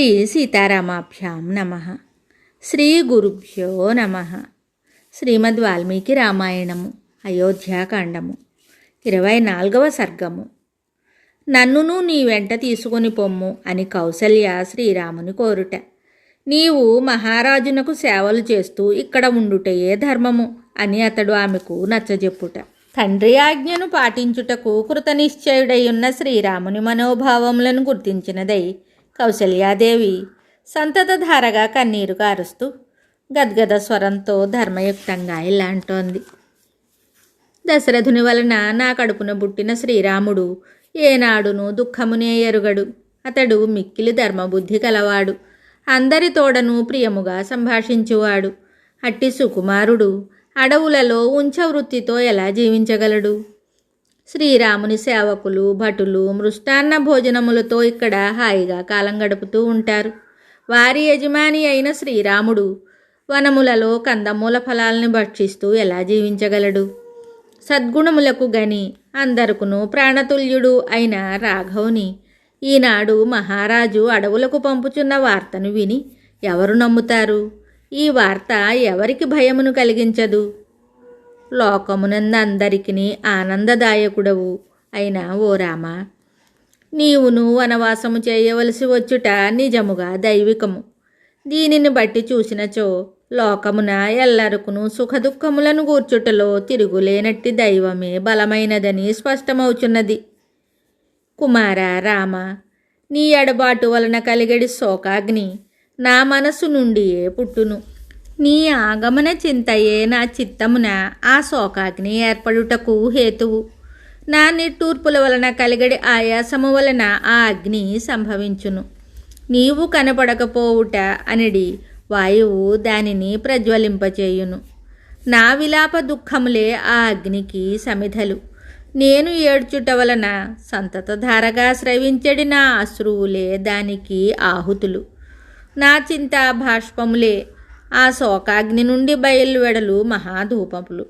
శ్రీ సీతారామాభ్యాం నమః. శ్రీ గురుభ్యో నమః. శ్రీమద్ వాల్మీకి రామాయణము అయోధ్యాకాండము 24వ సర్గము. నన్నును నీ వెంట తీసుకొని పొమ్ము అని కౌసల్య శ్రీరాముని కోరుట. నీవు మహారాజునకు సేవలు చేస్తూ ఇక్కడ ఉండుటయే ధర్మము అని అతడు ఆమెకు నచ్చజెప్పుట. తండ్రి ఆజ్ఞను పాటించుటకు కృతనిశ్చయుడైయున్న శ్రీరాముని మనోభావములను గుర్తించినదై కౌసల్యాదేవి సంతతధారగా కన్నీరు కారుస్తూ గద్గద స్వరంతో ధర్మయుక్తంగా ఇలా అంటోంది. దశరథుని వలన నా కడుపున పుట్టిన శ్రీరాముడు ఏనాడును దుఃఖమునే ఎరుగడు. అతడు మిక్కిలి ధర్మబుద్ధి కలవాడు, అందరి తోడను ప్రియముగా సంభాషించువాడు. అట్టి సుకుమారుడు అడవులలో ఉంచవృత్తితో ఎలా జీవించగలడు? శ్రీరాముని సేవకులు భటులు మృష్టాన్న భోజనములతో ఇక్కడ హాయిగా కాలం గడుపుతూ ఉంటారు. వారి యజమాని అయిన శ్రీరాముడు వనములలో కందమూల ఫలాలను భక్షిస్తూ ఎలా జీవించగలడు? సద్గుణములకు గని అందరుకును ప్రాణతుల్యుడు అయిన రాఘవుని ఈనాడు మహారాజు అడవులకు పంపుచున్న వార్తను విని ఎవరు నమ్ముతారు? ఈ వార్త ఎవరికి భయమును కలిగించదు? లోకమునందరికీ ఆనందదాయకుడవు అయిన ఓ రామ, నీవును వనవాసము చేయవలసి వచ్చుట నిజముగా దైవికము. దీనిని బట్టి చూసినచో లోకమున ఎల్లరకును సుఖదుఖములను గూర్చుటలో తిరుగులేనట్టి దైవమే బలమైనదని స్పష్టమవుచున్నది. కుమార రామ, నీ ఎడబాటు వలన కలిగడి శోకాగ్ని నా మనస్సు నుండియే పుట్టును. నీ ఆగమన చింతయే నా చిత్తమున ఆ శోకాగ్ని ఏర్పడుటకు హేతువు. నా నిట్టూర్పుల వలన కలిగడి ఆయాసము వలన ఆ అగ్ని సంభవించును. నీవు కనపడకపోవుట అనిడి వాయువు దానిని ప్రజ్వలింపచేయును. నా విలాప దుఃఖములే ఆ అగ్నికి సమిధలు. నేను ఏడ్చుట వలన సంతతధారగా స్రవించడి నా అశ్రువులే దానికి ఆహుతులు. నా చింతా బాష్పములే ఆ శోకాగ్ని నుండి బయలువెడలు మహాధూపములు.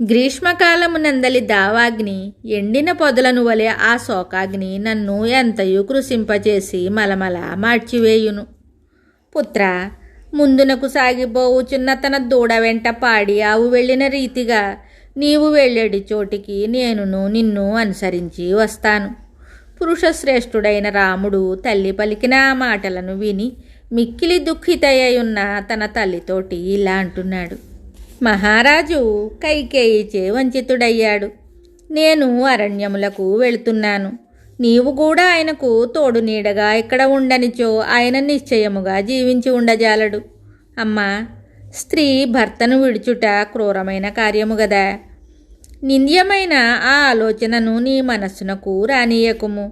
గ్రీష్మకాలమునందలి దావాగ్ని ఎండిన పొదలను వలె ఆ శోకాగ్ని నన్ను ఎంతయు కృశింపచేసి మలమల మార్చివేయును. పుత్ర, ముందునకు సాగిపోవుచున్న తన దూడ వెంట పాడి ఆవు వెళ్ళిన రీతిగా నీవు వెళ్ళేడి చోటికి నేనును నిన్ను అనుసరించి వస్తాను. పురుషశ్రేష్ఠుడైన రాముడు తల్లి పలికిన ఆ మాటలను విని మిక్కిలి దుఃఖితయ్యున్న తన తల్లితోటి ఇలా అంటున్నాడు. మహారాజు కైకేయిచే వంచితుడయ్యాడు. నేను అరణ్యములకు వెళుతున్నాను. నీవు కూడా ఆయనకు తోడు నీడగా ఇక్కడ ఉండనిచో ఆయన నిశ్చయముగా జీవించి ఉండజాలడు. అమ్మా, స్త్రీ భర్తను విడుచుట క్రూరమైన కార్యము గదా. నింద్యమైన ఆ ఆలోచనను నీ మనస్సునకు రానీయకుము.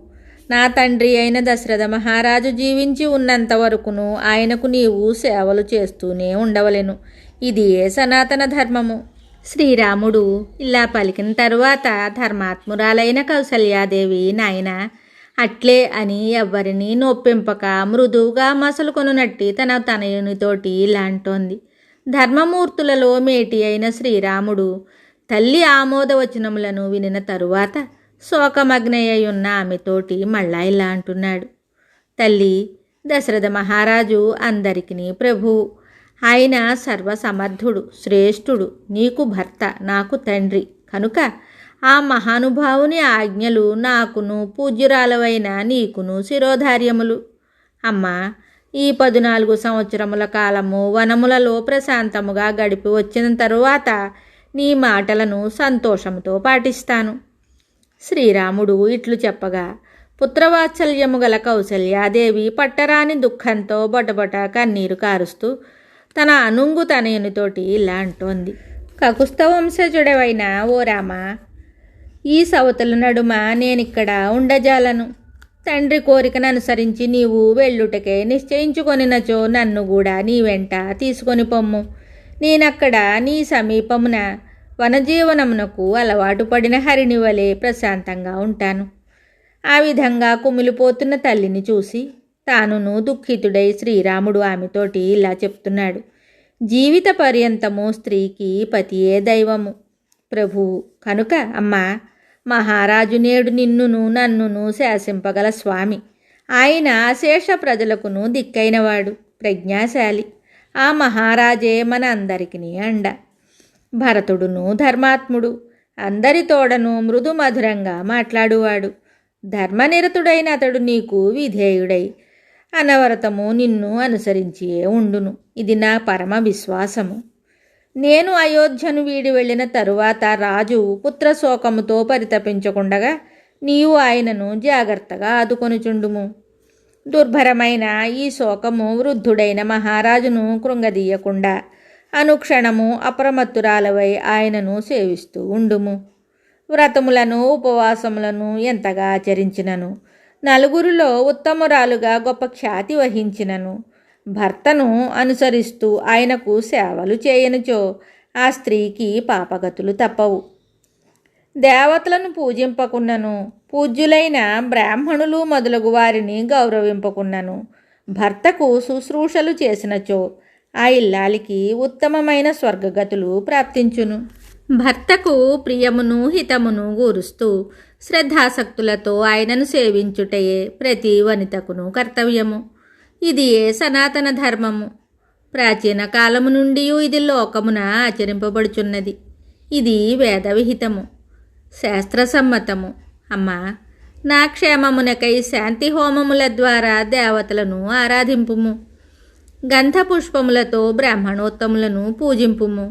నా తండ్రి అయిన దశరథ మహారాజు జీవించి ఉన్నంత వరకును ఆయనకు నీవు సేవలు చేస్తూనే ఉండవలెను. ఇది ఏ సనాతన ధర్మము. శ్రీరాముడు ఇలా పలికిన తరువాత ధర్మాత్మురాలైన కౌసల్యాదేవి నాయన అట్లే అని ఎవ్వరినీ నొప్పింపక మృదువుగా మసలుకొనునట్టి తన తనయునితోటి ఇలా అంటోంది. ధర్మమూర్తులలో మేటి అయిన శ్రీరాముడు తల్లి ఆమోదవచనములను వినిన తరువాత శోకమగ్నయ్యున్న ఆమెతోటి మళ్ళా ఇలా అంటున్నాడు. తల్లి, దశరథ మహారాజు అందరికీ ప్రభువు. ఆయన సర్వసమర్థుడు, శ్రేష్ఠుడు, నీకు భర్త, నాకు తండ్రి కనుక ఆ మహానుభావుని ఆజ్ఞలు నాకును పూజ్యురాలవైన నీకును శిరోధార్యములు. అమ్మా, ఈ 14 సంవత్సరముల కాలము వనములలో ప్రశాంతముగా గడిపి వచ్చిన తరువాత నీ మాటలను సంతోషంతో పాటిస్తాను. శ్రీరాముడు ఇట్లు చెప్పగా పుత్రవాత్సల్యము గల కౌసల్యాదేవి పట్టరాని దుఃఖంతో బొటబొట కన్నీరు కారుస్తూ తన అనుంగు తనయునితోటి ఇలా అంటోంది. కకుస్థ వంశజుడవైన ఓ రామ, ఈ సవతుల నడుమ నేనిక్కడ ఉండజాలను. తండ్రి కోరికను అనుసరించి నీవు వెళ్ళుటకే నిశ్చయించుకొనినచో నన్ను కూడా నీ వెంట తీసుకొని పొమ్ము. నేనక్కడ నీ సమీపమున వనజీవనమునకు అలవాటు పడిన హరిణి వలె ప్రశాంతంగా ఉంటాను. ఆ విధంగా కుమిలిపోతున్న తల్లిని చూసి తానును దుఃఖితుడై శ్రీరాముడు ఆమెతోటి ఇలా చెప్తున్నాడు. జీవిత పర్యంతము స్త్రీకి పతియే దైవము ప్రభువు కనుక అమ్మా, మహారాజు నేడు నిన్నును నన్నును శాసింపగల స్వామి. ఆయన అశేష ప్రజలకును దిక్కైనవాడు, ప్రజ్ఞాశాలి. ఆ మహారాజే మన అందరికీ అండ. భరతుడును ధర్మాత్ముడు, అందరి తోడను మృదు మధురంగా మాట్లాడువాడు. ధర్మనిరతుడైన అతడు నీకు విధేయుడై అనవరతము నిన్ను అనుసరించియే ఉండును. ఇది నా పరమ విశ్వాసము. నేను అయోధ్యను వీడి వెళ్ళిన తరువాత రాజు పుత్రశోకముతో పరితపించకుండగా నీవు ఆయనను జాగ్రత్తగా ఆదుకొనుచుండుము. దుర్భరమైన ఈ శోకము వృద్ధుడైన మహారాజును కృంగదీయకుండా అనుక్షణము అప్రమత్తురాలవై ఆయనను సేవిస్తూ ఉండుము. వ్రతములను ఉపవాసములను ఎంతగా ఆచరించినను, నలుగురిలో ఉత్తమురాలుగా గొప్ప ఖ్యాతి వహించినను, భర్తను అనుసరిస్తూ ఆయనకు సేవలు చేయనుచో ఆ స్త్రీకి పాపగతులు తప్పవు. దేవతలను పూజింపకున్నను, పూజ్యులైన బ్రాహ్మణులు మొదలగు వారిని గౌరవింపకున్నను, భర్తకు శుశ్రూషలు చేసినచో ఆ ఇల్లాలికి ఉత్తమమైన స్వర్గగతులు ప్రాప్తించును. భర్తకు ప్రియమును హితమును గూరుస్తూ శ్రద్ధాసక్తులతో ఆయనను సేవించుటయే ప్రతి వనితకును కర్తవ్యము. ఇది సనాతన ధర్మము. ప్రాచీన కాలము నుండి ఇది లోకమున ఆచరింపబడుచున్నది. ఇది వేదవిహితము, శాస్త్రసమ్మతము. అమ్మా, నా క్షేమమునకై శాంతి హోమముల ద్వారా దేవతలను ఆరాధింపుము. గంధ పుష్పములతో బ్రాహ్మణోత్తములను పూజింపుము.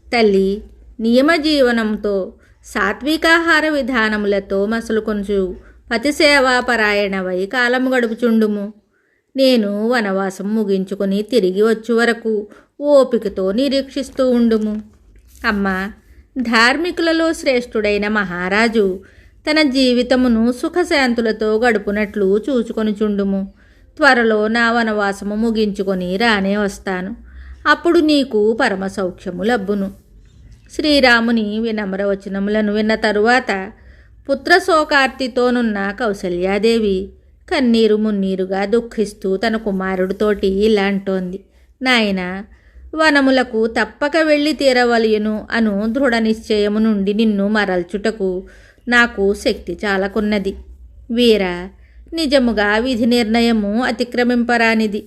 తల్లి, నియమజీవనంతో సాత్వికాహార విధానములతో మసలుకొంచు పతిసేవాపరాయణవై కాలము గడుపుచుండుము. నేను వనవాసం ముగించుకొని తిరిగి వచ్చే వరకు ఓపికతో నిరీక్షిస్తూ ఉండుము. అమ్మా, ధార్మికులలో శ్రేష్ఠుడైన మహారాజు తన జీవితమును సుఖశాంతులతో గడుపునట్లు చూచుకొనుచుండుము. త్వరలో నా వనవాసము ముగించుకొని రానే వస్తాను. అప్పుడు నీకు పరమ సౌఖ్యము లబ్బును. శ్రీరాముని వినమ్ర వచనములను విన్న తరువాత పుత్రశోకార్తితోనున్న కౌసల్యాదేవి కన్నీరు మున్నీరుగా దుఃఖిస్తూ తన కుమారుడితోటి ఇలా అంటోంది. నాయనా, వనములకు తప్పక వెళ్ళి తీరవలయును అను దృఢ నిశ్చయము నుండి నిన్ను మరల్చుటకు నాకు శక్తి చాలకున్నది. వీరా, నిజముగా విధి నిర్ణయము అతిక్రమింపరానిది.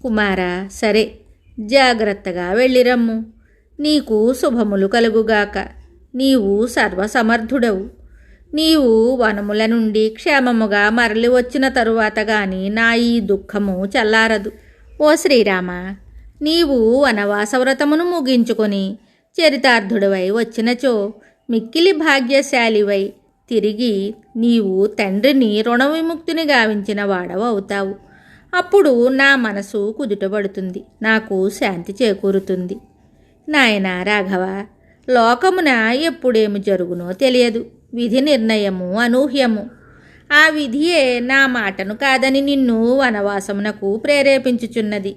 కుమారా, సరే, జాగ్రత్తగా వెళ్ళిరమ్ము. నీకు శుభములు కలుగుగాక. నీవు సర్వసమర్థుడవు. నీవు వనముల నుండి క్షేమముగా మరలి వచ్చిన తరువాత గాని నా ఈ దుఃఖము చల్లారదు. ఓ శ్రీరామ, నీవు వనవాస వ్రతమును ముగించుకొని చరితార్థుడివై వచ్చినచో మిక్కిలి భాగ్యశాలివై తిరిగి నీవు తండ్రిని రుణ విముక్తిని గావించిన వాడవవుతావు. అప్పుడు నా మనసు కుదుటపడుతుంది, నాకు శాంతి చేకూరుతుంది. నాయనా రాఘవ, లోకమున ఎప్పుడేమి జరుగునో తెలియదు. విధి నిర్ణయము అనూహ్యము. ఆ విధియే నా మాటను కాదని నిన్ను వనవాసమునకు ప్రేరేపించుచున్నది.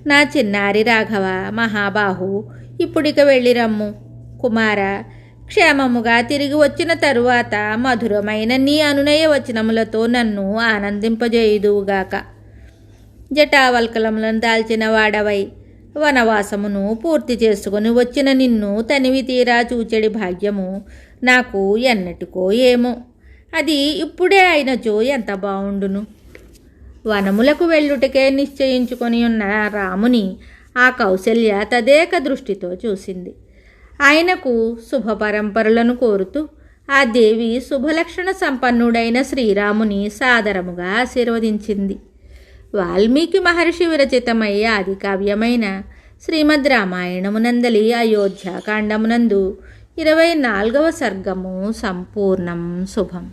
నా చిన్నారి రాఘవ మహాబాహు, ఇప్పుడిక వెళ్ళిరమ్ము. కుమార, క్షేమముగా తిరిగి వచ్చిన తరువాత మధురమైన నీ అనునయ వచనములతో నన్ను ఆనందింపజేయుదువుగాక. జటావల్కలములను దాల్చిన వాడవై వనవాసమును పూర్తి చేసుకుని వచ్చిన నిన్ను తనివి తీరా చూచెడి భాగ్యము నాకు ఎన్నటికో ఏమో. అది ఇప్పుడే అయినచో ఎంత బావుండును. వనములకు వెళ్ళుటకే నిశ్చయించుకొని ఉన్న రాముని ఆ కౌసల్య తదేక దృష్టితో చూసింది. ఆయనకు శుభపరంపరలను కోరుతూ ఆ దేవి శుభలక్షణ సంపన్నుడైన శ్రీరాముని సాదరముగా ఆశీర్వదించింది. వాల్మీకి మహర్షి విరచితమై ఆది కావ్యమైన శ్రీమద్ రామాయణమునందలి అయోధ్యాకాండమునందు 24వ సర్గము సంపూర్ణం. శుభం.